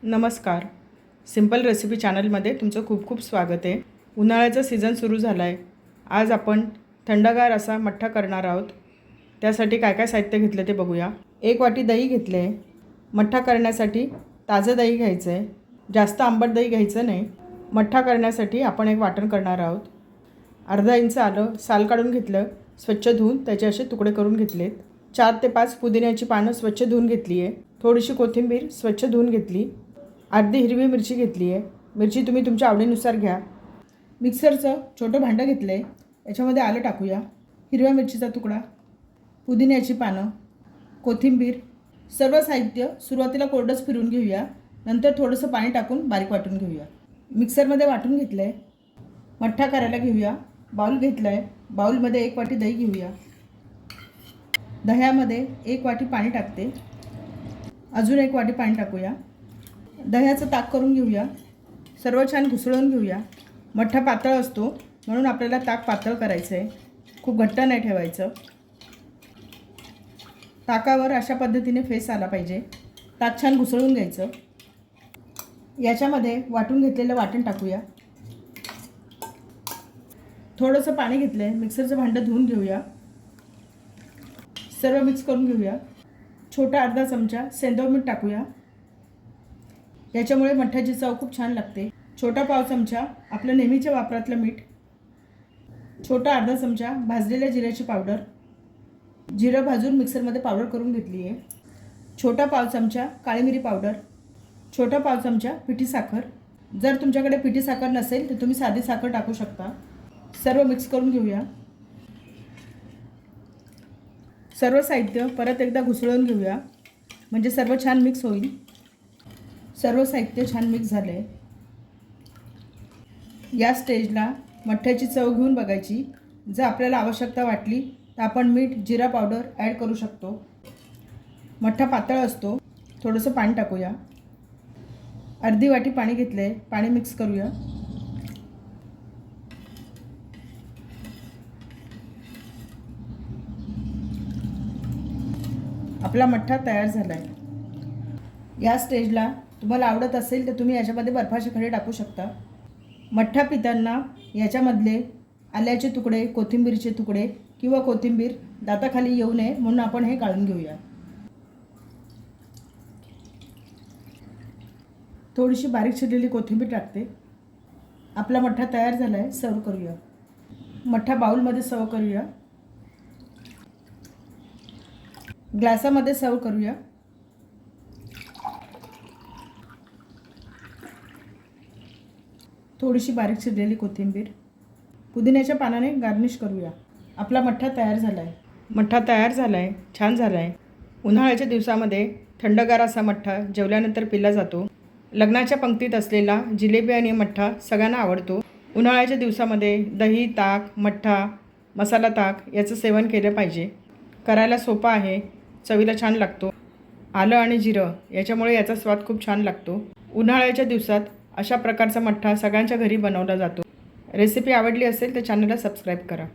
नमस्कार. Simple recipe चॅनलमध्ये तुमचं खूप खूप स्वागत आहे. उन्हाळ्याचा सीझन सुरू झाला आहे. आज आपण थंडगार असा मठ्ठा करणार आहोत. त्यासाठी काय काय साहित्य घेतलं ते बघूया. 1 वाटी दही घेतले आहे. मठ्ठा करण्यासाठी ताजं दही घ्यायचं आहे. जास्त आंबट दही घ्यायचं नाही. मठ्ठा करण्यासाठी आपण एक वाटण करणार आहोत. अर्धा इंच आलं साल काढून घेतलं, स्वच्छ धुवून त्याचे असे तुकडे करून घेतलेत. 4 ते 5 पुदिन्याची पानं स्वच्छ धुवून घेतली आहे. थोडीशी कोथिंबीर स्वच्छ धुवून घेतली. अर्धी हिरवी मिरची घेतली आहे. मिरची तुम्ही तुमच्या आवडीनुसार घ्या. मिक्सरचं छोटं भांडं घेतलं आहे. याच्यामध्ये आलं टाकूया, हिरव्या मिरचीचा तुकडा, पुदिन्याची पानं, कोथिंबीर. सर्व साहित्य सुरुवातीला कोरडंच फिरून घेऊया, नंतर थोडंसं पाणी टाकून बारीक वाटून घेऊया. मिक्सरमध्ये वाटून घेतलं आहे. मठ्ठा करायला घेऊया. बाउल घेतला आहे. बाउलमध्ये 1 वाटी दही घेऊया. दह्यामध्ये 1 वाटी पाणी टाकते. अजून 1 वाटी पाणी टाकूया. दह्याचं ताक करून घेऊया. सर्व छान घुसळून घेऊया. मठ्ठा पातळ असतो म्हणून आपल्याला ताक पातळ करायचं आहे, खूप घट्ट नाही ठेवायचं. ताकावर अशा पद्धतीने फेस आला पाहिजे. ताक छान घुसळून घ्यायचं. याच्यामध्ये वाटून घेतलेलं वाटण टाकूया. थोडंसं पाणी घेतलं आहे. मिक्सरचं भांडं धुवून घेऊया. सर्व मिक्स करून घेऊया. छोटा अर्धा चमचा सेंधव मीठ टाकूया. याच्यामुळे मठ्ठ्याची चव खूप छान लागते. छोटा पाव चमचा आपलं नेहमीच्या वापरातलं मीठ. छोटा अर्धा चमचा भाजलेल्या जिऱ्याची पावडर. जिरं भाजून मिक्सरमध्ये पावडर करून घेतली आहे. छोटा पाव चमचा काळी मिरी पावडर. छोटा पाव चमचा पिठी साखर. जर तुमच्याकडे पिठी साखर नसेल तर तुम्ही साधी साखर टाकू शकता. सर्व मिक्स करून घेऊया. सर्व साहित्य परत एकदा घुसळून घेऊया, म्हणजे सर्व छान मिक्स होईल. सर्व साहित्य छान मिक्स झाले. या स्टेजला मठ्ठ्याची चव घेऊन बघायची. जर आपल्याला आवश्यकता वाटली तर आपण मीठ, जिरा पावडर ॲड करू शकतो. मठ्ठा पातळ असतो. थोडंसं पाणी टाकूया. अर्धी वाटी पाणी घेतलं आहे. पाणी मिक्स करूया. आपला मठ्ठा तयार झाला आहे. या स्टेजला तुम्हाला आवडत असेल तर तुम्ही याच्यामध्ये बर्फाचे खडे टाकू शकता. मठ्ठा पिताना याच्यामधले आल्याचे तुकडे, कोथिंबीरचे तुकडे किंवा कोथिंबीर दाताखाली येऊ नये म्हणून आपण हे काढून घेऊया. थोडीशी बारीक चिरलेली कोथिंबीर टाकते. आपला मठ्ठा तयार झाला आहे. सर्व करूया. मठ्ठा बाउलमध्ये सर्व करूया. ग्लासामध्ये सर्व करूया. थोडीशी बारीक चिरलेली कोथिंबीर, पुदिन्याच्या पानाने गार्निश करूया. आपला मठ्ठा तयार झाला आहे. मठ्ठा तयार झाला आहे. छान झाला आहे. उन्हाळ्याच्या दिवसामध्ये थंडगार असा मठ्ठा जेवल्यानंतर पिला जातो. लग्नाच्या पंक्तीत असलेला जिलेबी आणि मठ्ठा सगळ्यांना आवडतो. उन्हाळ्याच्या दिवसामध्ये दही, ताक, मठ्ठा, मसाला ताक याचं सेवन केलं पाहिजे. करायला सोपा आहे. चवीला छान लागतो. आलं आणि जिरं याच्यामुळे याचा स्वाद खूप छान लागतो. उन्हाळ्याच्या दिवसात अशा प्रकारचा मठ्ठा सगळ्यांच्या घरी बनवला जातो. रेसिपी आवडली असेल तर चॅनलला सबस्क्राईब करा.